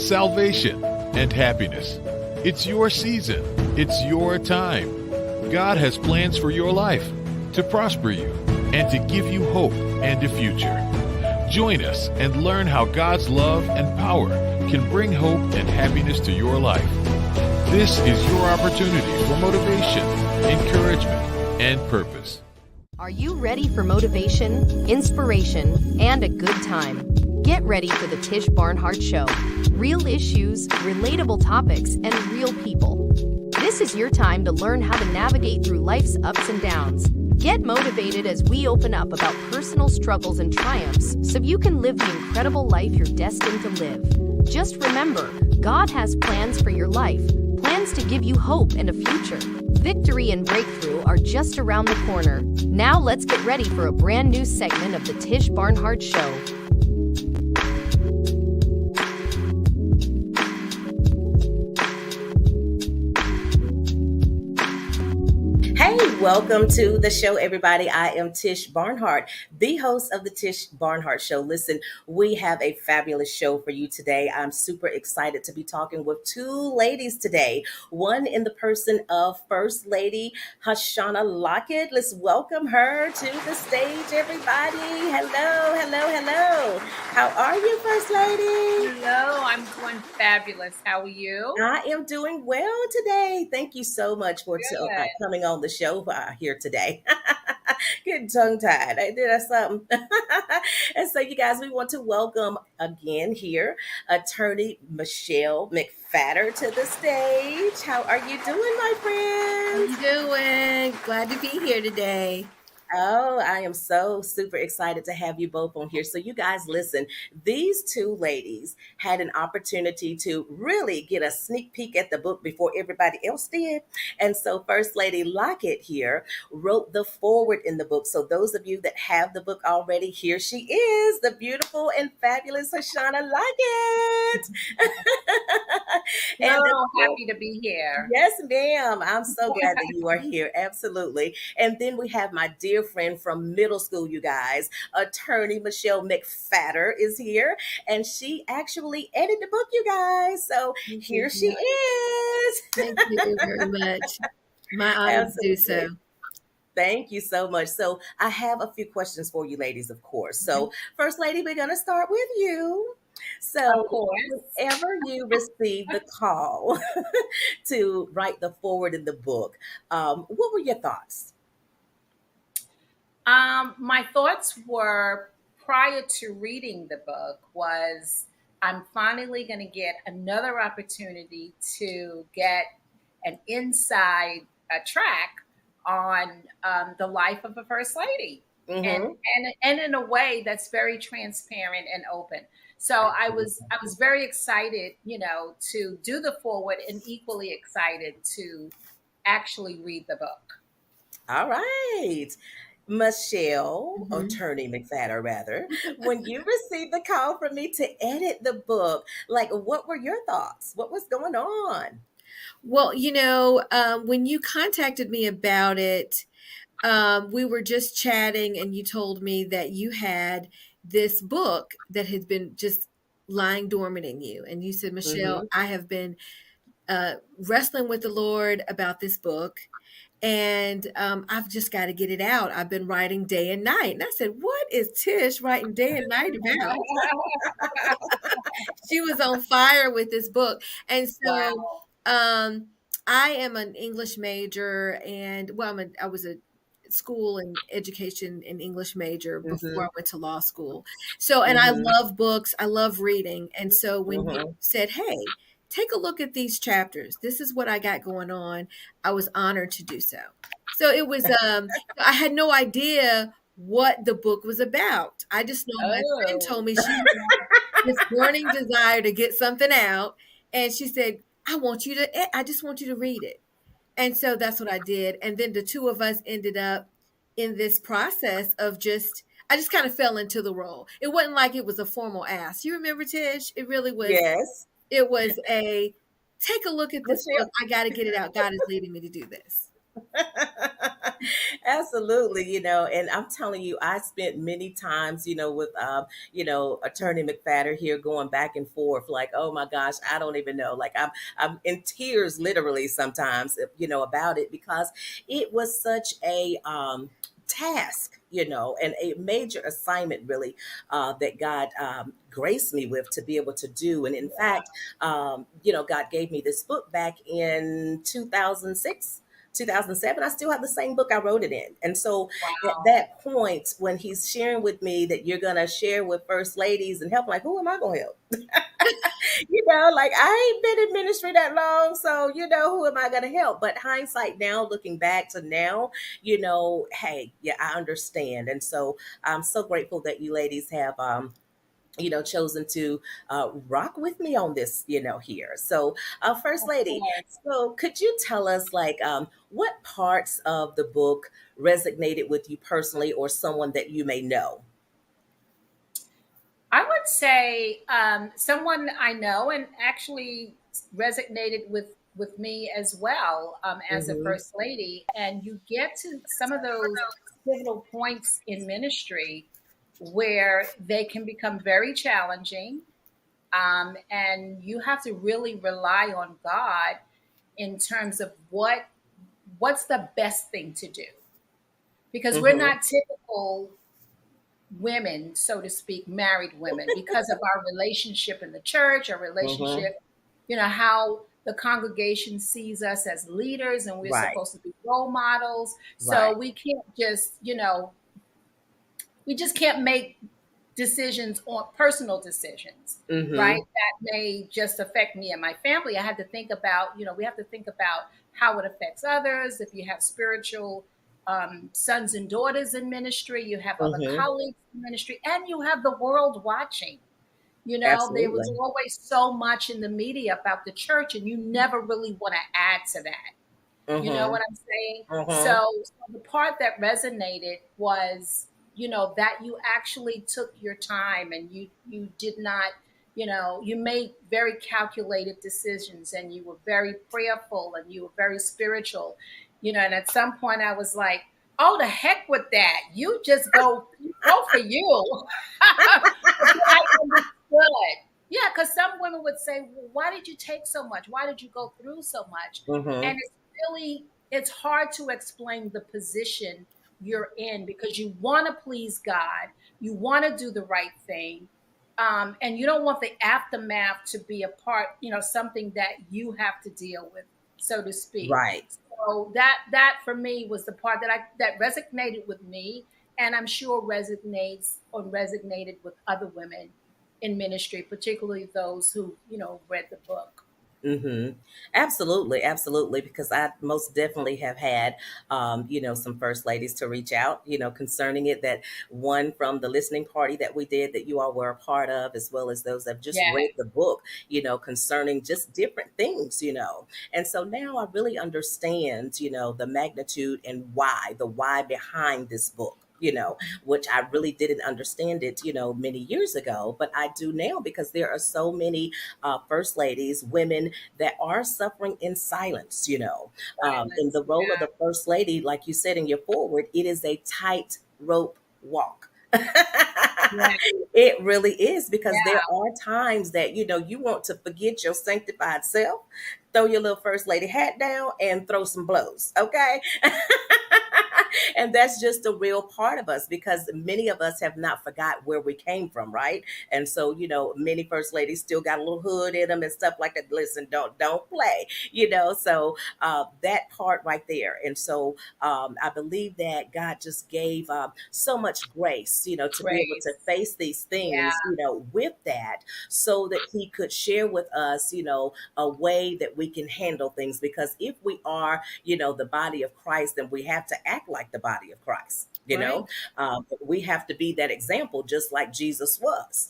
salvation, and happiness. It's your season. It's your time. God has plans for your life to prosper you and to give you hope and a future. Join us and learn how God's love and power can bring hope and happiness to your life. This is your opportunity for motivation, encouragement, and purpose. Are you ready for motivation, inspiration, and a good time? Get ready for the Tish Barnhart Show. Real issues, relatable topics, and real people. This is your time to learn how to navigate through life's ups and downs. Get motivated as we open up about personal struggles and triumphs so you can live the incredible life you're destined to live. Just remember, God has plans for your life, plans to give you hope and a future. Victory and breakthrough are just around the corner. Now let's get ready for a brand new segment of the Tish Barnhart Show. Welcome to the show, everybody. I am Tish Barnhart, the host of the Tish Barnhart Show. Listen, we have a fabulous show for you today. I'm super excited to be talking with two ladies today. One in the person of First Lady Hashana Lockette. Let's welcome her to the stage, everybody. Hello, hello, hello. How are you, First Lady? Hello, I'm doing fabulous. How are you? I am doing well today. Thank you so much for coming on the show here today. Getting tongue-tied. I did something. And so, you guys, we want to welcome again here attorney Michele McPhatter to the stage. How are you doing, my friend? How you doing? Glad to be here today. Oh, I am so super excited to have you both on here. So you guys, listen, these two ladies had an opportunity to really get a sneak peek at the book before everybody else did. And so First Lady Lockette here wrote the foreword in the book. So those of you that have the book already, here she is, the beautiful and fabulous Hashana Lockette. And happy to be here. Yes, ma'am. I'm so glad that you are here. Absolutely. And then we have my dear friend from middle school, you guys, attorney Michele McPhatter is here, and she actually edited the book, you guys. So here she is. Thank you very much. My honor to do so. Thank you so much. So I have a few questions for you ladies, of course. So First Lady, we're going to start with you. So whenever you received the call to write the foreword in the book, what were your thoughts? My thoughts were, prior to reading the book, was I'm finally going to get another opportunity to get an inside track on the life of a first lady, and in a way that's very transparent and open. So I was very excited, to do the foreword, and equally excited to actually read the book. All right. Michele, attorney McPhatter, rather, when you received the call from me to edit the book, what were your thoughts? What was going on? Well, when you contacted me about it, we were just chatting, and you told me that you had this book that had been just lying dormant in you. And you said, Michele, I have been wrestling with the Lord about this book. And I've just got to get it out. I've been writing day and night. And I said, what is Tish writing day and night about? She was on fire with this book. And so I am an English major. And I was a school and education and English major before I went to law school. So, and I love books. I love reading. And so when you said, hey, take a look at these chapters. This is what I got going on. I was honored to do so. So it was, I had no idea what the book was about. I just know my friend told me she had this burning desire to get something out. And she said, I just want you to read it. And so that's what I did. And then the two of us ended up in this process of I just kind of fell into the role. It wasn't like it was a formal ask. You remember, Tish? It really was. Yes. It was take a look at this book. I got to get it out. God is leading me to do this. Absolutely, and I'm telling you, I spent many times, with, Attorney McPhatter here going back and forth, like, oh my gosh, I don't even know. Like, I'm in tears literally sometimes, about it because it was such a, task, and a major assignment really, that God, graced me with to be able to do. And in fact, God gave me this book back in 2006. 2007. I still have the same book I wrote it in. And so at Wow. that point, when he's sharing with me that you're going to share with first ladies and help, like, who am I going to help? Like, I ain't been in ministry that long. So, who am I going to help? But hindsight now, looking back to now, hey, yeah, I understand. And so I'm so grateful that you ladies have, chosen to, rock with me on this, here. So, First Of Lady, course. so could you tell us, like, what parts of the book resonated with you personally or someone that you may know? I would say someone I know and actually resonated with me as well, as a Mm-hmm. first lady. And you get to some of those pivotal points in ministry where they can become very challenging, and you have to really rely on God in terms of what's the best thing to do, because we're Mm-hmm. not typical women, so to speak, married women, because of our relationship in the church, our Mm-hmm. relationship, how the congregation sees us as leaders and we're Right. supposed to be role models. So Right. we can't just, we just can't make decisions on personal decisions, right? Mm-hmm. That may just affect me and my family. I had to think about, we have to think about how it affects others. If you have spiritual sons and daughters in ministry, you have other Mm-hmm. colleagues in ministry, and you have the world watching. There was Absolutely. always so much in the media about the church, and you never really want to add to that. You know Mm-hmm. what I'm saying? Mm-hmm. So the part that resonated was, that you actually took your time and you did not, you made very calculated decisions and you were very prayerful and you were very spiritual, and at some point I was like, oh, the heck with that. You go for you. But then I understood. Yeah, because some women would say, well, why did you take so much? Why did you go through so much? Mm-hmm. And it's hard to explain the position you're in because you want to please God, you want to do the right thing, and you don't want the aftermath to be a part, something that you have to deal with, so to speak. Right. So that for me was the part that resonated with me, and I'm sure resonated with other women in ministry, particularly those who read the book. Mm-hmm. Absolutely, absolutely. Because I most definitely have had, some first ladies to reach out, concerning it. That one from the listening party that we did that you all were a part of, as well as those that have just Yeah, read the book, concerning just different things, And so now I really understand, the magnitude and the why behind this book. Which I really didn't understand it, many years ago, but I do now because there are so many, first ladies, women that are suffering in silence, in violence. the role of the first lady, like you said in your forward, it is a tight rope walk. Yeah, It really is because there yeah, are times that you want to forget your sanctified self, throw your little first lady hat down and throw some blows, okay? And that's just a real part of us because many of us have not forgot where we came from, right? And so, many first ladies still got a little hood in them and stuff like that. Listen, don't play, so, that part right there. And so, I believe that God just gave, so much grace, to be able to grace. face these things, Yeah, with that, so that He could share with us, a way that we can handle things. Because if we are, the body of Christ, then we have to act like the body of Christ. Right. We have to be that example, just like Jesus was.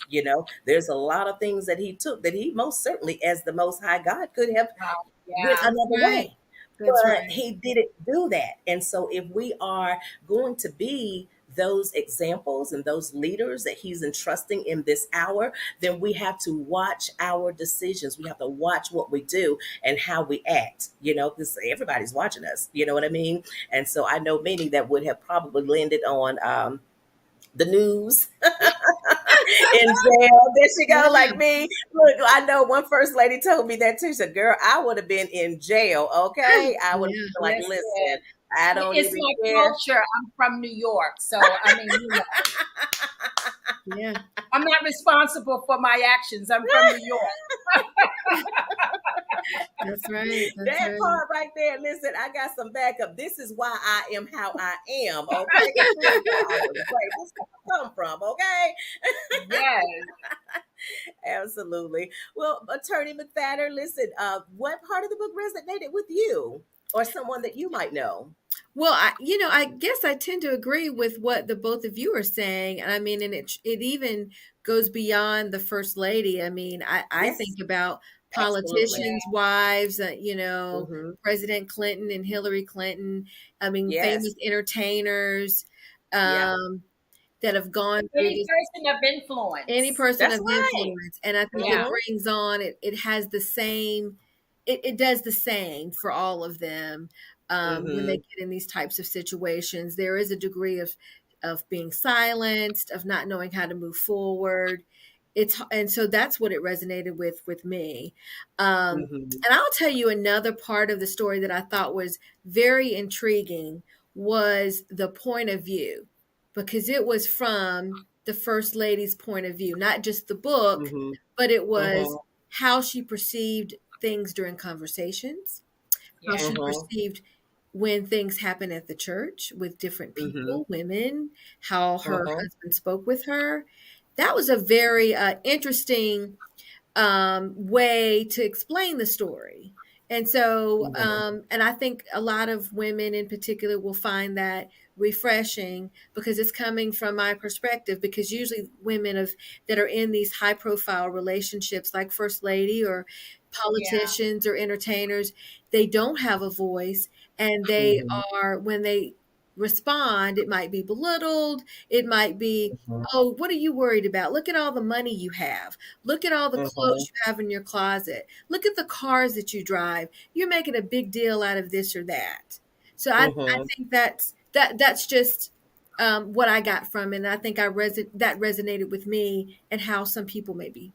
There's a lot of things that He took that He most certainly, as the Most High God, could have wow, went yeah, another Right. way, That's but right. He didn't do that. And so if we are going to be those examples and those leaders that he's entrusting in this hour, then we have to watch our decisions. We have to watch what we do and how we act, because everybody's watching us. You know what I mean? And so I know many that would have probably landed on the news in jail. There she go, like me. Look, I know one first lady told me that too. She said, "Girl, I would have been in jail. Okay, I would have been like, listen, I don't It's even my care." culture. I'm from New York, so I mean, Yeah. I'm not responsible for my actions. I'm from New York. That's right. That part right there. Listen, I got some backup. This is why I am how I am. Okay, this is where I was raised. This is where I come from. Okay. Yes. Absolutely. Well, Attorney McPhatter, listen, what part of the book resonated with you or someone that you might know? Well, I guess I tend to agree with what the both of you are saying. And I mean, and it even goes beyond the first lady. I mean, I Yes, think about absolutely. politicians' wives, Mm-hmm. President Clinton and Hillary Clinton. I mean, Yes. famous entertainers Yeah. that have gone through Any this. person of influence. Any person That's of right. influence. And I think Yeah. it brings on, it has the same, it does the same for all of them. When they get in these types of situations, there is a degree of being silenced, of not knowing how to move forward. And so that's what it resonated with me. Mm-hmm. And I'll tell you another part of the story that I thought was very intriguing was the point of view, because it was from the First Lady's point of view, not just the book, Mm-hmm. but it was Mhm. how she perceived things during conversations, how she Mhm. perceived when things happen at the church with different Mhm. people, women, how her Mhm. husband spoke with her. That was a very interesting way to explain the story. And so, and I think a lot of women in particular will find that refreshing because it's coming from my perspective, because usually women that are in these high profile relationships like First Lady or politicians or entertainers, they don't have a voice, and they Mhm. are, when they respond, it might be belittled. It might be, Mhm. oh, what are you worried about? Look at all the money you have. Look at all the clothes Mhm. you have in your closet. Look at the cars that you drive. You're making a big deal out of this or that. So I Mhm. think that's just what I got from it. And I think that resonated with me and how some people may be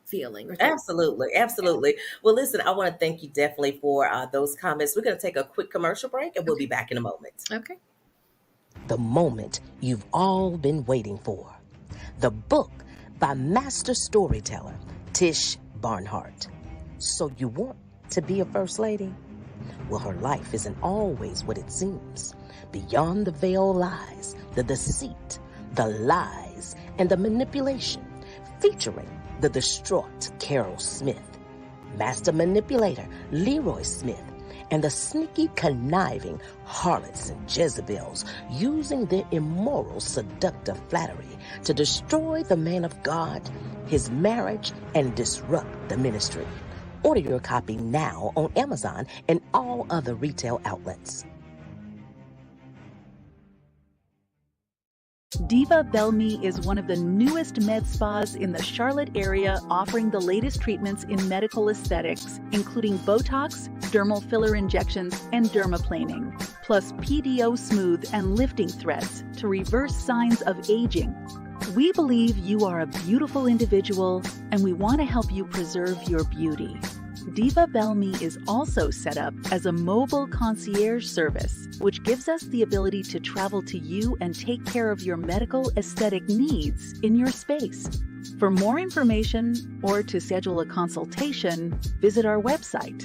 feeling or thinking. Absolutely, absolutely. Well, listen, I want to thank you definitely for those comments. We're going to take a quick commercial break, and we'll be back in a moment. Okay. The moment you've all been waiting for. The book by master storyteller Tish Barnhart. So you want to be a first lady? Well, her life isn't always what it seems. Beyond the veil lies the deceit, the lies, and the manipulation, featuring the distraught Carol Smith, master manipulator Leroy Smith, and the sneaky, conniving harlots and Jezebels using their immoral, seductive flattery to destroy the man of God, his marriage, and disrupt the ministry. Order your copy now on Amazon and all other retail outlets. Diva Bellme is one of the newest med spas in the Charlotte area, offering the latest treatments in medical aesthetics, including Botox, dermal filler injections, and dermaplaning, plus PDO smooth and lifting threads to reverse signs of aging. We believe you are a beautiful individual, and we want to help you preserve your beauty. Diva Bellme is also set up as a mobile concierge service, which gives us the ability to travel to you and take care of your medical aesthetic needs in your space. For more information or to schedule a consultation, visit our website.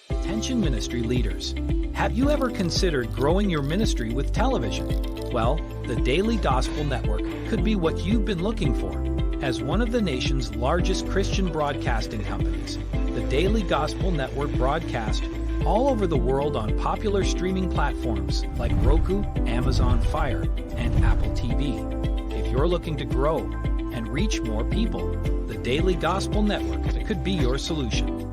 Attention ministry leaders. Have you ever considered growing your ministry with television? Well, the Daily Gospel Network could be what you've been looking for. As one of the nation's largest Christian broadcasting companies, the Daily Gospel Network broadcasts all over the world on popular streaming platforms like Roku, Amazon Fire, and Apple TV. If you're looking to grow and reach more people, the Daily Gospel Network could be your solution.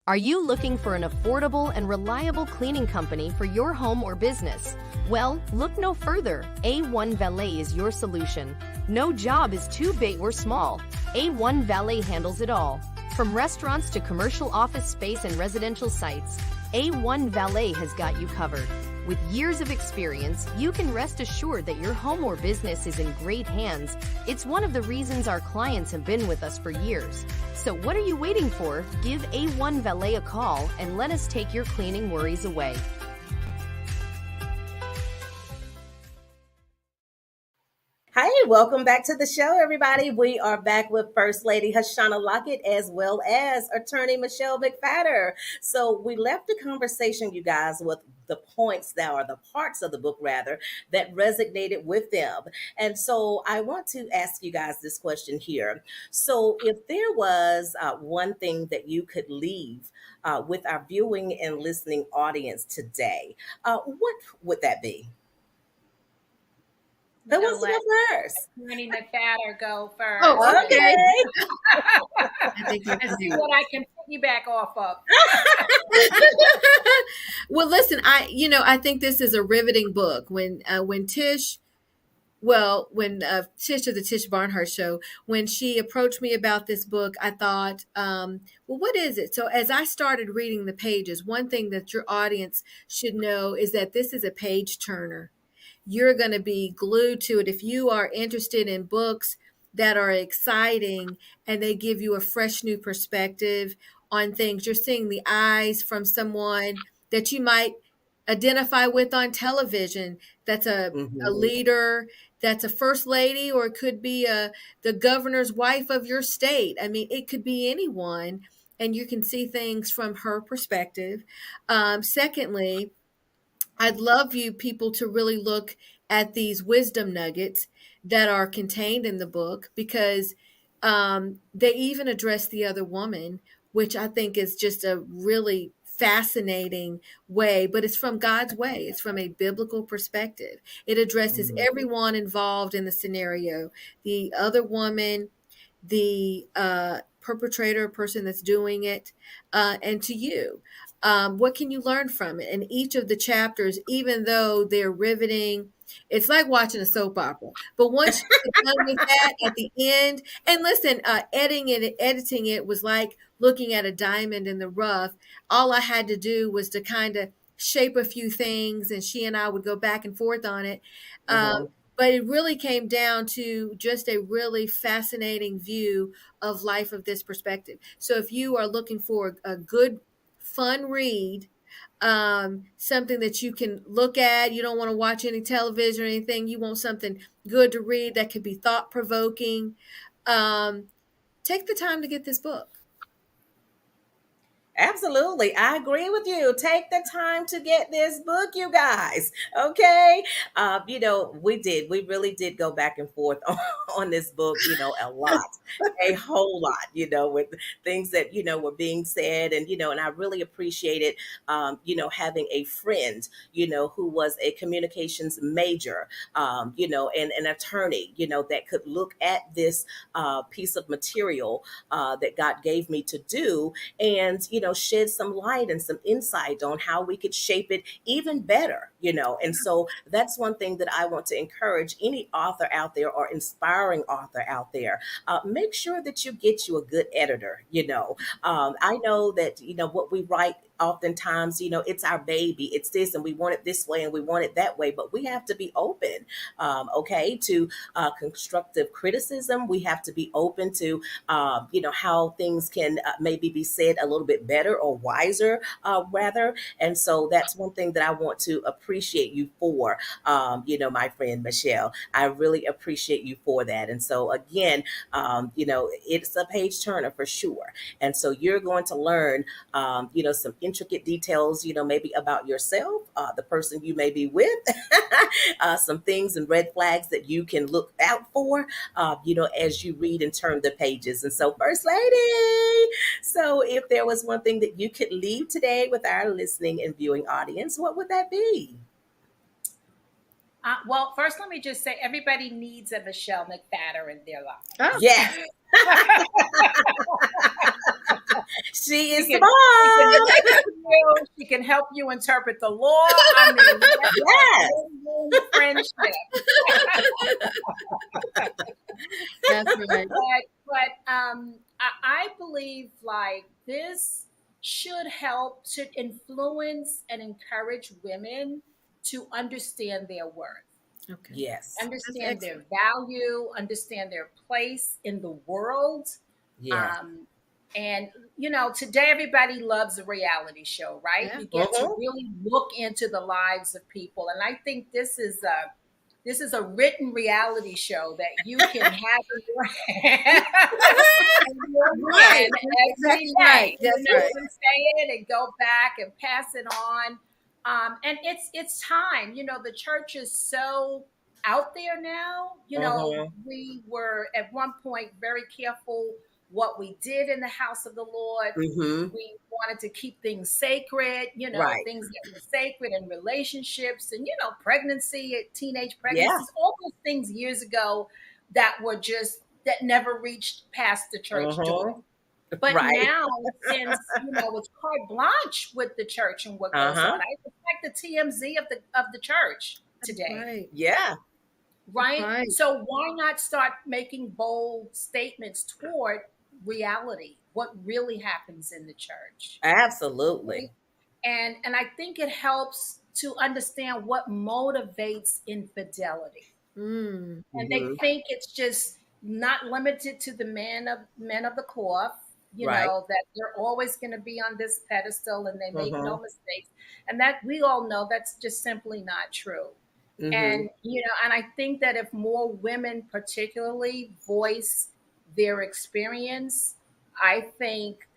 Are you looking for an affordable and reliable cleaning company for your home or business? Well, look no further. A1 Valet is your solution. No job is too big or small. A1 Valet handles it all. From restaurants to commercial office space and residential sites, A1 Valet has got you covered. With years of experience, you can rest assured that your home or business is in great hands. It's one of the reasons our clients have been with us for years. So what are you waiting for? Give A1 Valet a call and let us take your cleaning worries away. Hi, welcome back to the show, everybody. We are back with First Lady Hashana Lockette as well as Attorney Michele McPhatter. So we left the conversation, you guys, with the points that are the parts of the book, rather, that resonated with them. And so I want to ask you guys this question here. So if there was one thing that you could leave with our viewing and listening audience today, what would that be? Who wants to go first? Attorney McPhatter go first. Oh, okay. I think and see what I can piggyback off of. Well, listen, I think this is a riveting book. When Tish of the Tish Barnhart Show, when she approached me about this book, I thought, well, what is it? So as I started reading the pages, one thing that your audience should know is that this is a page turner. You're going to be glued to it. If you are interested in books that are exciting and they give you a fresh new perspective on things, you're seeing the eyes from someone that you might identify with on television. That's a leader, that's a first lady, or it could be the governor's wife of your state. I mean, it could be anyone, and you can see things from her perspective. Secondly, I'd love you people to really look at these wisdom nuggets that are contained in the book, because they even address the other woman, which I think is just a really fascinating way, but it's from God's way. It's from a biblical perspective. It addresses everyone involved in the scenario, the other woman, the perpetrator, person that's doing it, and to you. What can you learn from it? And each of the chapters, even though they're riveting, it's like watching a soap opera. But once you get done with that at the end, and listen, editing it was like looking at a diamond in the rough. All I had to do was to kind of shape a few things, and she and I would go back and forth on it. But it really came down to just a really fascinating view of life of this perspective. So if you are looking for a good, fun read, something that you can look at, you don't want to watch any television or anything, you want something good to read that could be thought-provoking, take the time to get this book. Absolutely. I agree with you. Take the time to get this book, you guys. Okay. We really did go back and forth on this book, a lot, a whole lot, with things that, were being said. And, and I really appreciated, having a friend, who was a communications major, and an attorney, that could look at this piece of material that God gave me to do and, shed some light and some insight on how we could shape it even better, and so that's one thing that I want to encourage any author out there or inspiring author out there. Make sure that you get you a good editor. I know that, what we write oftentimes, it's our baby, it's this, and we want it this way and we want it that way, but we have to be open, to constructive criticism. We have to be open to, how things can maybe be said a little bit better or wiser, rather. And so that's one thing that I want to appreciate you for, my friend Michele. I really appreciate you for that. And so again, it's a page turner for sure. And so you're going to learn, some intricate details, maybe about yourself, the person you may be with, some things and red flags that you can look out for, as you read and turn the pages. And so, First Lady, so if there was one thing that you could leave today with our listening and viewing audience, what would that be? Well, first, let me just say everybody needs a Michele McPhatter in their life. Oh. Yes. She is She can smart. relate to you. She can help you interpret the law. I mean, Yes. friendship. That's right. I believe like this should influence and encourage women to understand their worth, Okay. Yes. That's understand their excellent. value, understand their place in the world. Yes. Um, and today everybody loves a reality show, right? Yeah. You get to Mm-hmm. really look into the lives of people, and I think this is a written reality show that you can have in your hand, in your Right. hand That's every exactly right. day. That's right. And say it and go back and pass it on. And it's time. The church is so out there now. Mm-hmm. We were at one point very careful what we did in the house of the Lord. Mm-hmm. We wanted to keep things sacred, Right. things that were sacred in relationships and, pregnancy, teenage Yeah. pregnancies, all those things years ago that never reached past the church door. Mm-hmm. But Right. now, since it's carte blanche with the church and what goes Uh-huh. on, it's like the TMZ of the church That's today, right. Yeah. That's right? right. So why not start making bold statements toward reality, what really happens in the church, Absolutely. right? And I think it helps to understand what motivates infidelity. Mm. And they Mm-hmm. think it's just not limited to the men of the cloth, Right. that they're always going to be on this pedestal and they make no Mm-hmm. mistakes. And that we all know that's just simply not true. Mm-hmm. And I think that if more women particularly voice their experience, I think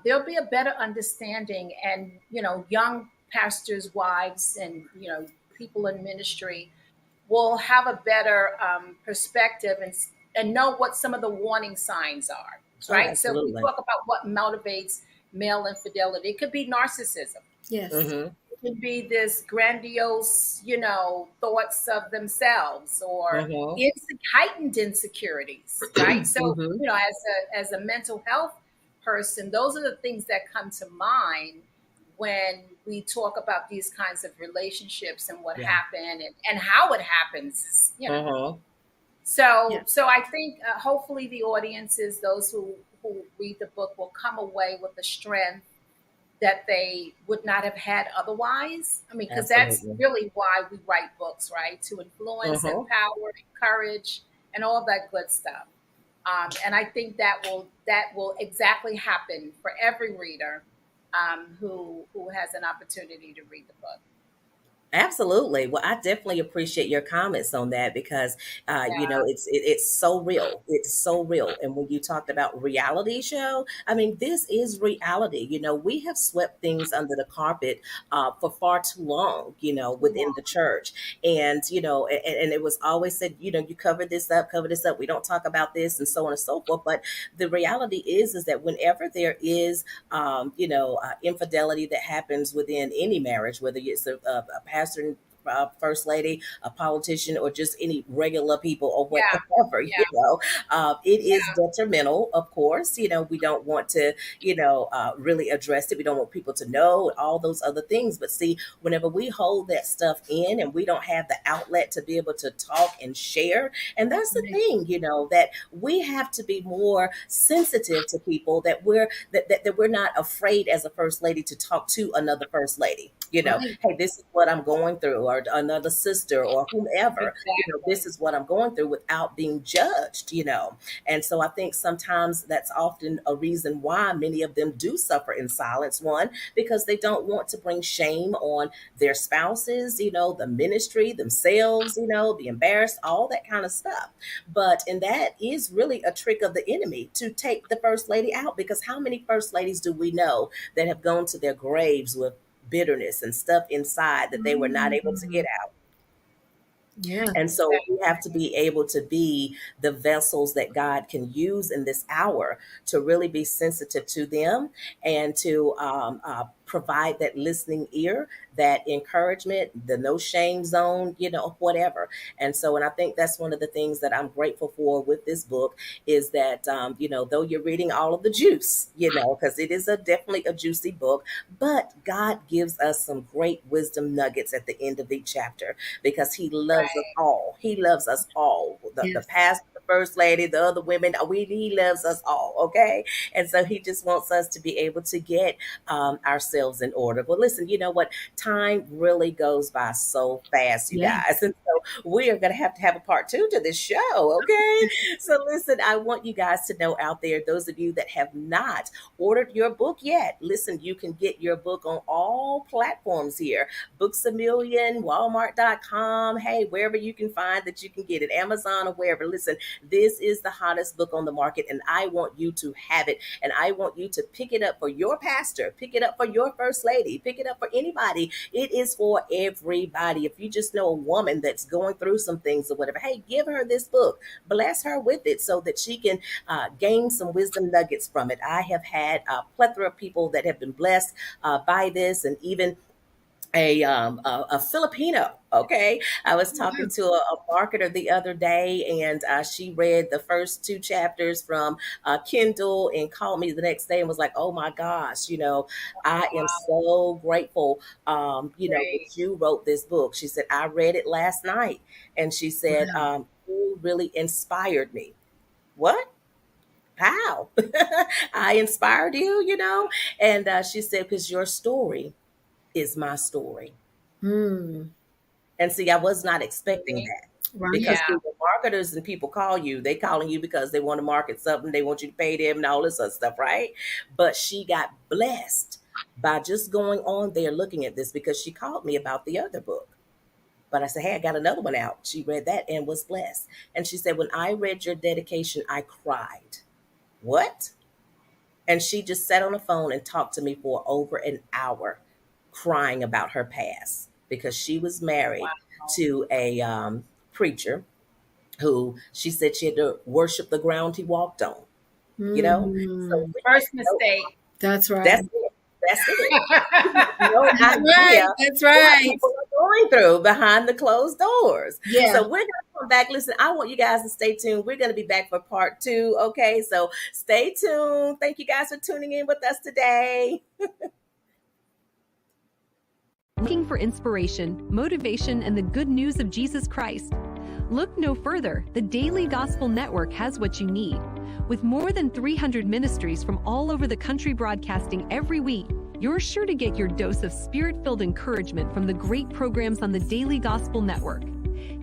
there'll be a better understanding, and young pastors' wives and people in ministry will have a better perspective and know what some of the warning signs are, Oh, right? So if we absolutely. talk about what motivates male infidelity, it could be narcissism. Yes. Mm-hmm. It could be this grandiose, thoughts of themselves, or Mm-hmm. heightened insecurities, right? So, Mm-hmm. as a mental health person, those are the things that come to mind when we talk about these kinds of relationships and what Yeah. happened and how it happens. Mm-hmm. So, Yeah. so I think hopefully the audiences, those who read the book, will come away with the strength that they would not have had otherwise. I mean, because that's Absolutely. really why we write books, right? To influence, Mm-hmm. empower, encourage, and all that good stuff. And I think that will exactly happen for every reader who has an opportunity to read the book. Absolutely. Well, I definitely appreciate your comments on that because, Yeah, it's so real. It's so real. And when you talked about reality show, I mean, this is reality. We have swept things under the carpet for far too long. too Within the long. church, and and it was always said, you cover this up, cover this up. We don't talk about this, and so on and so forth. But the reality is that whenever there is infidelity that happens within any marriage, whether it's a pastor, first lady, a politician, or just any regular people or Yeah, whatever, yeah, it is yeah, detrimental, of course. We don't want to, really address it. We don't want people to know all those other things. But see, whenever we hold that stuff in and we don't have the outlet to be able to talk and share, and that's the Right. thing, that we have to be more sensitive to people, that we're not afraid as a first lady to talk to another first lady. Right. Hey, this is what I'm going through, or another sister, or whomever. This exactly. is what I'm going through without being judged. And so I think sometimes that's often a reason why many of them do suffer in silence. One, because they don't want to bring shame on their spouses, the ministry, themselves, be embarrassed, all that kind of stuff. And that is really a trick of the enemy to take the first lady out, because how many first ladies do we know that have gone to their graves with bitterness and stuff inside that they were not able to get Mm. out? Yeah. And so we have to be able to be the vessels that God can use in this hour to really be sensitive to them, and to provide that listening ear, that encouragement, the no shame zone, whatever. And I think that's one of the things that I'm grateful for with this book is that, though you're reading all of the juice, because it is definitely a juicy book, but God gives us some great wisdom nuggets at the end of each chapter because he loves us all. He loves us all. The pastor, the first lady, the other women, he loves us all. Okay. And so he just wants us to be able to get ourselves in order. Well, listen, you know what? Time really goes by so fast, you guys. And so we are going to have a part 2 to this show. Okay. So listen, I want you guys to know out there, those of you that have not ordered your book yet, listen, you can get your book on all platforms here. Books A Million, Walmart.com, hey, wherever you can find that you can get it, Amazon or wherever. Listen, this is the hottest book on the market, and I want you to have it. And I want you to pick it up for your pastor, pick it up for your first lady, pick it up for anybody. It is for everybody. If you just know a woman that's going through some things or whatever, hey, give her this book, bless her with it so that she can gain some wisdom nuggets from it. I have had a plethora of people that have been blessed by this, and even a Filipino. Okay. I was talking to a marketer the other day, and she read the first 2 chapters from Kindle and called me the next day and was like, oh my gosh, I am so grateful, that you wrote this book. She said, I read it last night. And she said, you really inspired me. What? How? I inspired you, And she said, because your story is my story. And see, I was not expecting that. Right. Because when marketers and people call you, they calling you because they want to market something, they want you to pay them and all this other stuff, right? But she got blessed by just going on there looking at this, because she called me about the other book. But I said, hey, I got another one out. She read that and was blessed. And she said, when I read your dedication, I cried. What? And she just sat on the phone and talked to me for over an hour, crying about her past, because she was married to a preacher who she said she had to worship the ground he walked on. So first mistake. That's right. That's it. No idea That's right. what people are going through behind the closed doors. Yeah. So we're going to come back. Listen, I want you guys to stay tuned. We're going to be back for part 2. Okay. So stay tuned. Thank you guys for tuning in with us today. Looking for inspiration, motivation, and the good news of Jesus Christ? Look no further. The Daily Gospel Network has what you need. With more than 300 ministries from all over the country broadcasting every week, you're sure to get your dose of spirit-filled encouragement from the great programs on the Daily Gospel Network.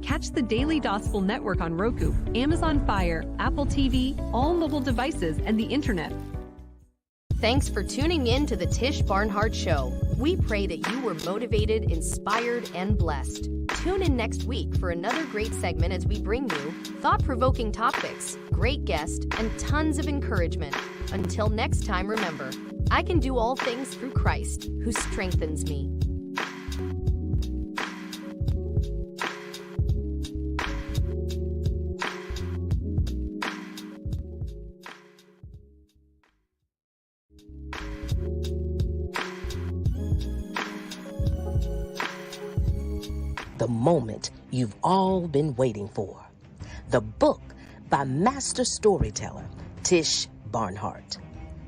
Catch the Daily Gospel Network on Roku, Amazon Fire, Apple TV, all mobile devices, and the internet. Thanks for tuning in to the Tish Barnhart Show. We pray that you were motivated, inspired, and blessed. Tune in next week for another great segment as we bring you thought-provoking topics, great guests, and tons of encouragement. Until next time, remember, I can do all things through Christ, who strengthens me. The moment you've all been waiting for. The book by master storyteller Tish Barnhart.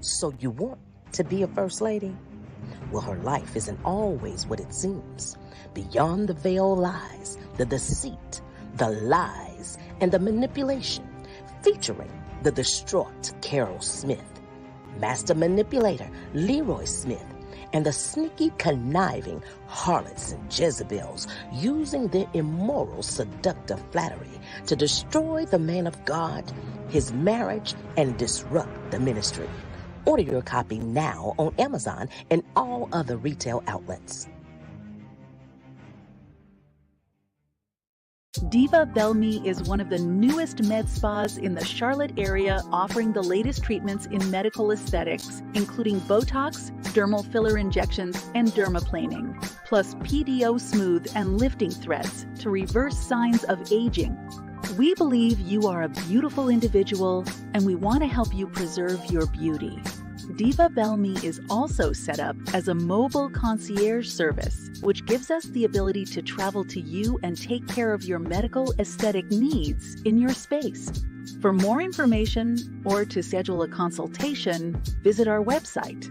So you want to be a first lady? Well, her life isn't always what it seems. Beyond the veil lies the deceit, the lies, and the manipulation. Featuring the distraught Carol Smith, master manipulator Leroy Smith, and the sneaky, conniving harlots and Jezebels using their immoral, seductive flattery to destroy the man of God, his marriage, and disrupt the ministry. Order your copy now on Amazon and all other retail outlets. Diva Bellme is one of the newest med spas in the Charlotte area, offering the latest treatments in medical aesthetics, including Botox, dermal filler injections, and dermaplaning, plus PDO smooth and lifting threads to reverse signs of aging. We believe you are a beautiful individual, and we want to help you preserve your beauty. Diva Bellme is also set up as a mobile concierge service, which gives us the ability to travel to you and take care of your medical aesthetic needs in your space. For more information or to schedule a consultation, visit our website